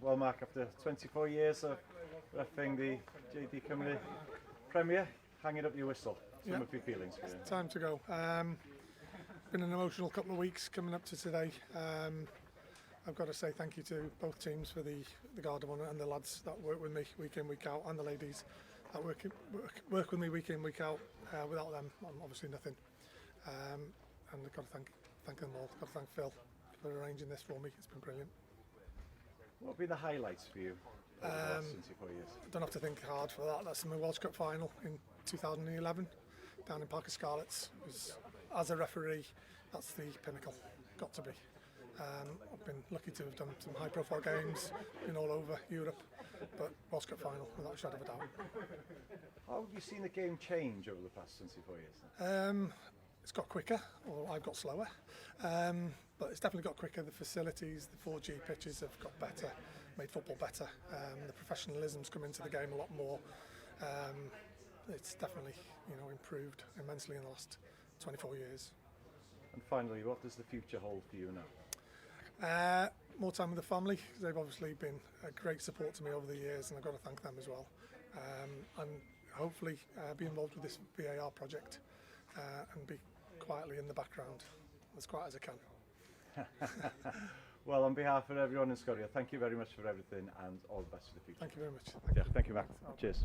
Well, Mark, after 24 years of refereeing the JD Cymru Premier, hanging up your whistle. Some of your feelings for you. Time to go. Been an emotional couple of weeks coming up to today. I've got to say thank you to both teams for the Guard of Honour and the lads that work with me week in, week out, and the ladies that work with me week in, week out. Without them, I'm obviously nothing. And I've got to thank them all. I've got to thank Phil for arranging this for me. It's been brilliant. What would be the highlights for you over the last 24 years? I don't have to think hard for that. That's my World Cup final in 2011 down in Parker Scarlets. As a referee, that's the pinnacle. Got to be. I've been lucky to have done some high-profile games, been all over Europe, but World Cup final without a shadow of a doubt. How have you seen the game change over the past 24 years? It's got quicker, or I've got slower, but it's definitely got quicker. The facilities, the 4G pitches have got better, made football better. The professionalism's come into the game a lot more. It's definitely, improved immensely in the last 24 years. And finally, what does the future hold for you now? More time with the family. They've obviously been a great support to me over the years, and I've got to thank them as well. And hopefully be involved with this VAR project and be quietly in the background, as quiet as I can. Well, on behalf of everyone in Scotia, thank you very much for everything and all the best for the future. Thank you very much. Thank you, Mac. Cheers.